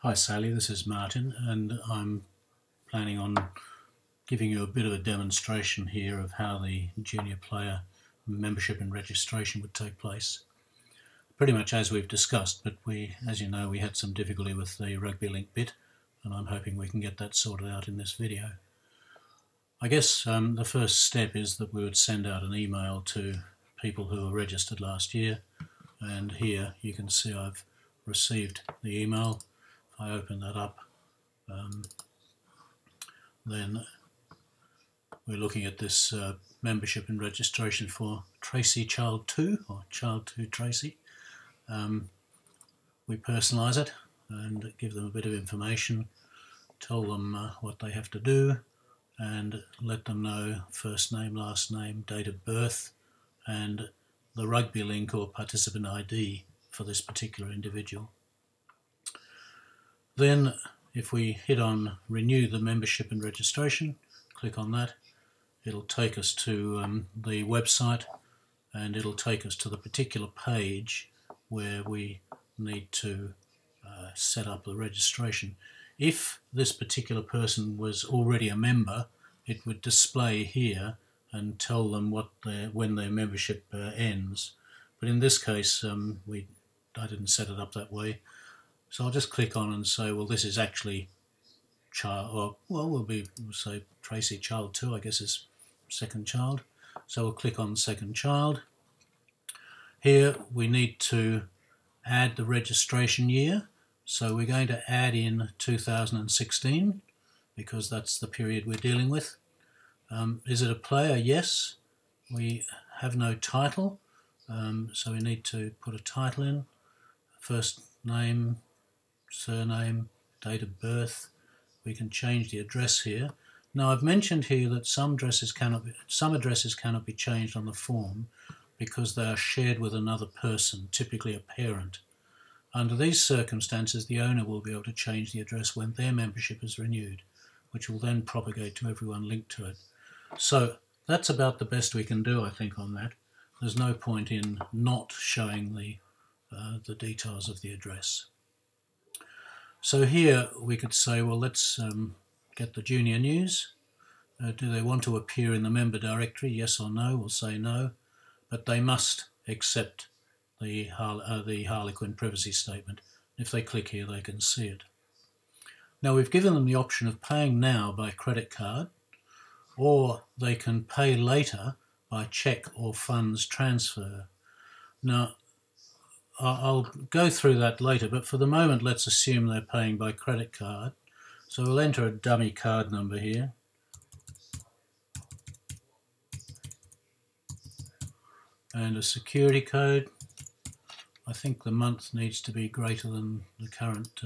Hi Sally, this is Martin, and I'm planning on giving you a bit of a demonstration here of how the junior player membership and registration would take place. Pretty much as we've discussed, but as you know, we had some difficulty with the Rugby Link bit, and I'm hoping we can get that sorted out in this video. I guess the first step is that we would send out an email to people who were registered last year, and here you can see I've received the email. I open that up, then we're looking at this membership and registration for Tracy Child 2, or Child 2 Tracy. We personalise it and give them a bit of information, tell them what they have to do, and let them know first name, last name, date of birth, and the Rugby Link or participant ID for this particular individual. Then if we hit on renew the membership and registration, click on that, it'll take us to the website, and it'll take us to the particular page where we need to set up the registration. If this particular person was already a member, it would display here and tell them when their membership ends. But in this case, I didn't set it up that way. So I'll just click on and say, well, this is actually child, or well, we'll say Tracy Child 2, I guess is second child. So we'll click on second child. Here we need to add the registration year. So we're going to add in 2016 because that's the period we're dealing with. Is it a player? Yes. We have no title, so we need to put a title in. First name, surname, date of birth. We can change the address here. Now I've mentioned here that some addresses cannot be changed on the form because they are shared with another person, typically a parent. Under these circumstances, the owner will be able to change the address when their membership is renewed, which will then propagate to everyone linked to it. So that's about the best we can do, I think, on that. There's no point in not showing the details of the address. So here we could say, well, let's get the junior news. Do they want to appear in the member directory? Yes or no? We'll say no, but they must accept the Harlequin privacy statement. If they click here, they can see it. Now we've given them the option of paying now by credit card, or they can pay later by cheque or funds transfer. Now I'll go through that later, but for the moment let's assume they're paying by credit card. So we'll enter a dummy card number here. And a security code. I think the month needs to be greater than the current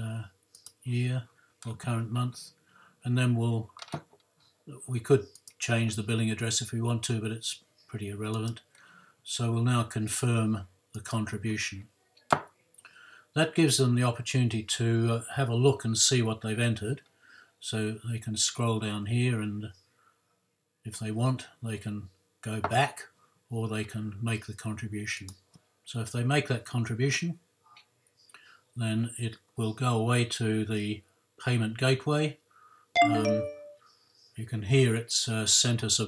year or current month. And then we could change the billing address if we want to, but it's pretty irrelevant. So we'll now confirm the contribution. That gives them the opportunity to have a look and see what they've entered. So they can scroll down here, and if they want, they can go back or they can make the contribution. So if they make that contribution, then it will go away to the payment gateway. You can hear it's sent us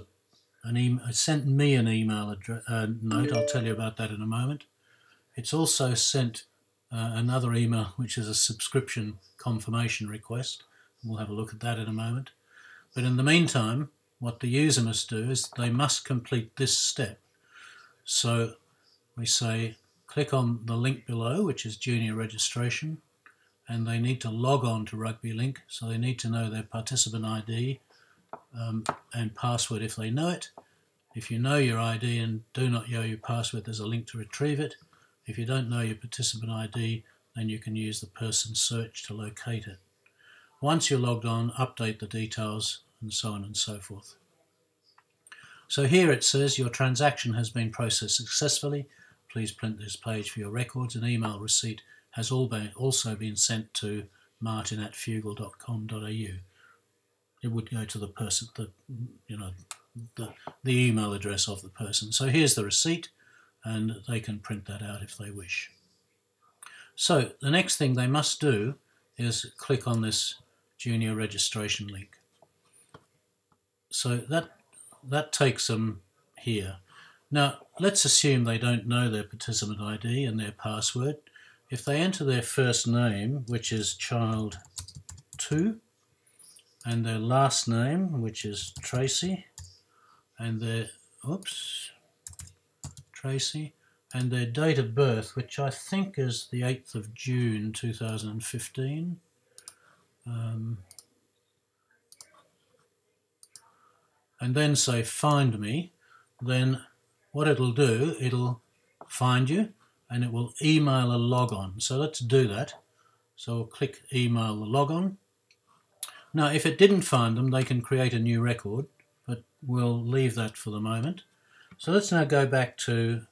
sent me an email note. I'll tell you about that in a moment. It's also sent another email, which is a subscription confirmation request. We'll have a look at that in a moment. But in the meantime, what the user must do is they must complete this step. So we say, click on the link below, which is junior registration, and they need to log on to Rugby Link. So they need to know their participant ID and password if they know it. If you know your ID and do not know your password, there's a link to retrieve it. If you don't know your participant ID, then you can use the person search to locate it. Once you're logged on, update the details and so on and so forth. So here it says your transaction has been processed successfully. Please print this page for your records. An email receipt has also been sent to martin@fugle.com.au. It would go to the person, the email address of the person. So here's the receipt, and they can print that out if they wish. So the next thing they must do is click on this junior registration link. So that takes them here. Now let's assume they don't know their participant ID and their password. If they enter their first name, which is child 2, and their last name, which is Tracy, and their Tracy, and their date of birth, which I think is the 8th of June 2015. And then say find me, then what it'll do, it'll find you and it will email a logon. So let's do that. So we'll click email the logon. Now if it didn't find them, they can create a new record, but we'll leave that for the moment. So let's now go back to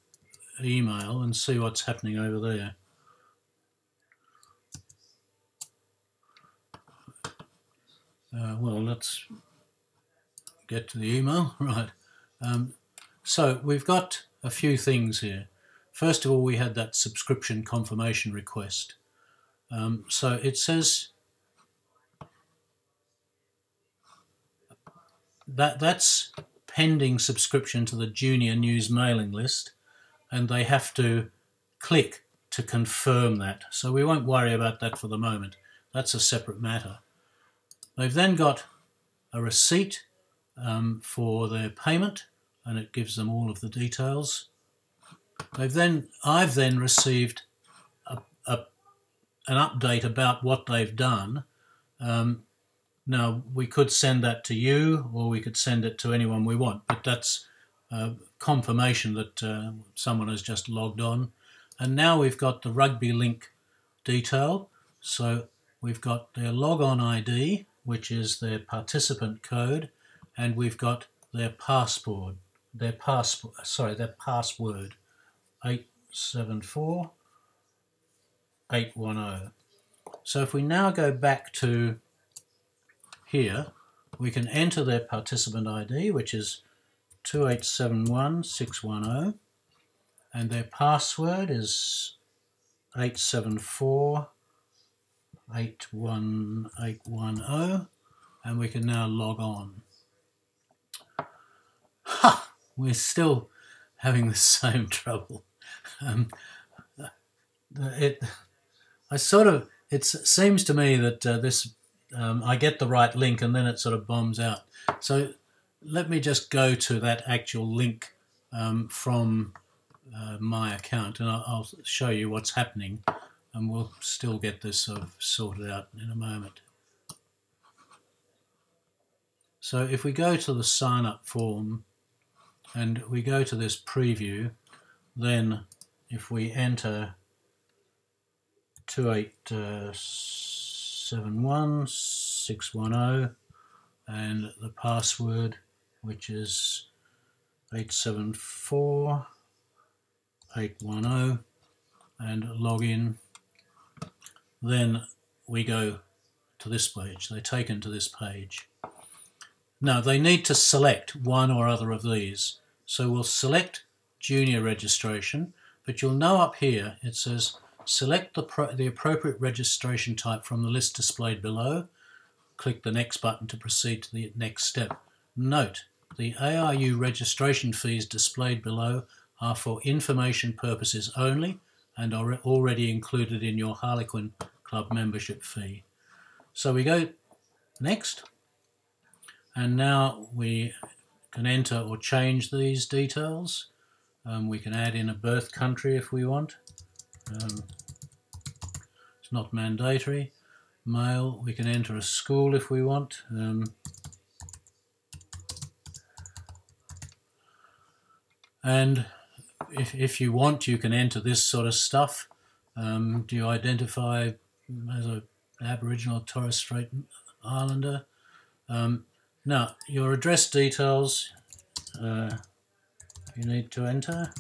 email and see what's happening over there. Well, let's get to the email. Right. So we've got a few things here. First of all, we had that subscription confirmation request. So it says that's pending subscription to the Junior News mailing list, and they have to click to confirm that. So we won't worry about that for the moment. That's a separate matter. They've then got a receipt for their payment, and it gives them all of the details. I've then received an update about what they've done. Now we could send that to you, or we could send it to anyone we want, but that's confirmation that someone has just logged on. And now we've got the Rugby Link detail. So we've got their logon ID, which is their participant code, and we've got their password, 874810. So if we now go back to here, we can enter their participant ID, which is 2871610, and their password is 87481810, and we can now log on. Ha! We're still having the same trouble. It seems to me that I get the right link and then it sort of bombs out. So let me just go to that actual link from my account, and I'll show you what's happening, and we'll still get this sort of sorted out in a moment. So if we go to the sign up form and we go to this preview, then if we enter 2871610 and the password, which is 874810, and log in, then we go to this page. They're taken to this page. Now they need to select one or other of these. So we'll select junior registration, but you'll know up here it says select the appropriate registration type from the list displayed below. Click the next button to proceed to the next step. Note, the ARU registration fees displayed below are for information purposes only and are already included in your Harlequin Club membership fee. So we go next, and now we can enter or change these details. We can add in a birth country if we want. It's not mandatory. Male, we can enter a school if we want. And if you want, you can enter this sort of stuff. Do you identify as an Aboriginal or Torres Strait Islander? Now, your address details you need to enter.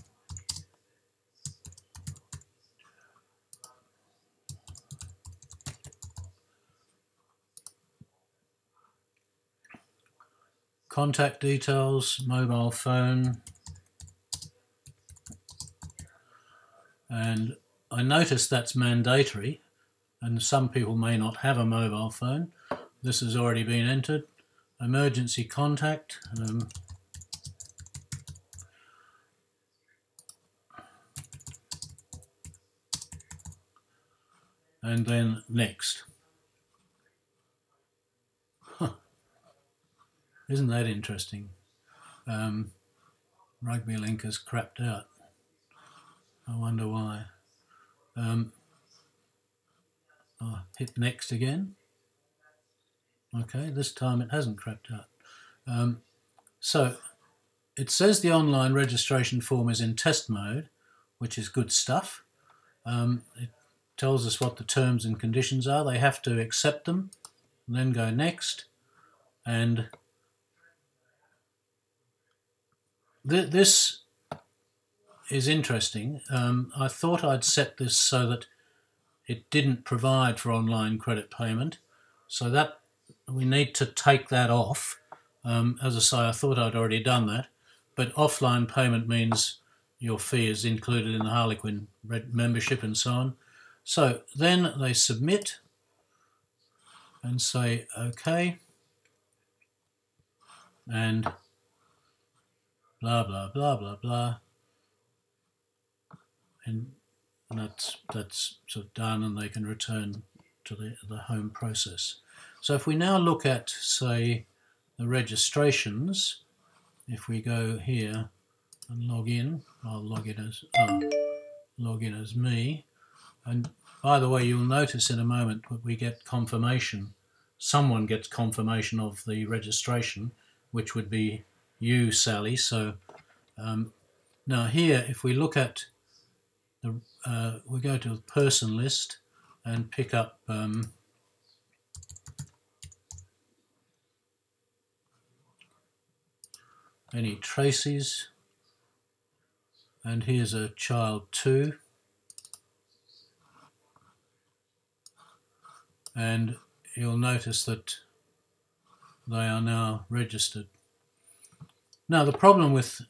Contact details, mobile phone. And I noticed that's mandatory. and some people may not have a mobile phone. This has already been entered. Emergency contact. And then next. Isn't that interesting? Rugby Link has crapped out. I wonder why. Hit next again. Okay, this time it hasn't crapped out. So it says the online registration form is in test mode, which is good stuff. It tells us what the terms and conditions are. They have to accept them, and then go next. And this is interesting. I thought I'd set this so that it didn't provide for online credit payment, so that we need to take that off. As I say, I thought I'd already done that, but offline payment means your fee is included in the Harlequin membership and so on. So then they submit and say OK, and blah blah blah blah blah, and that's sort of done, and they can return to the home process. So if we now look at, say, the registrations, if we go here and log in, I'll log in as me. And by the way, you'll notice in a moment that we get confirmation. Someone gets confirmation of the registration, which would be you, Sally. So now here, if we look at the, we go to the person list and pick up any Tracy's, and here's a child 2, and you'll notice that they are now registered. Now the problem with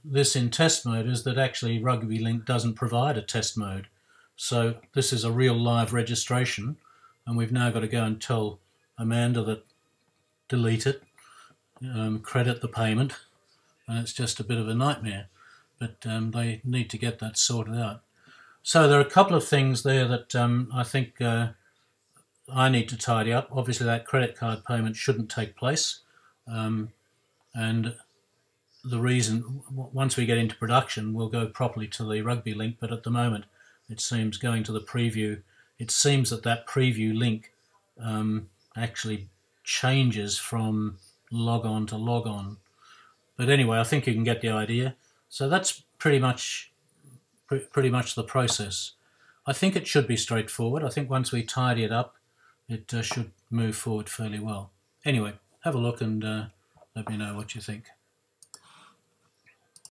this in test mode is that actually Rugby Link doesn't provide a test mode, so this is a real live registration, and we've now got to go and tell Amanda that delete it, credit the payment, and it's just a bit of a nightmare, but they need to get that sorted out. So there are a couple of things there that I think I need to tidy up. Obviously that credit card payment shouldn't take place, and the reason, once we get into production, we'll go properly to the Rugby Link, but at the moment it seems going to the preview, it seems that that preview link actually changes from log on to log on. But anyway, I think you can get the idea. So that's pretty much the process. I think it should be straightforward. I think once we tidy it up, it should move forward fairly well. Anyway, have a look and let me know what you think.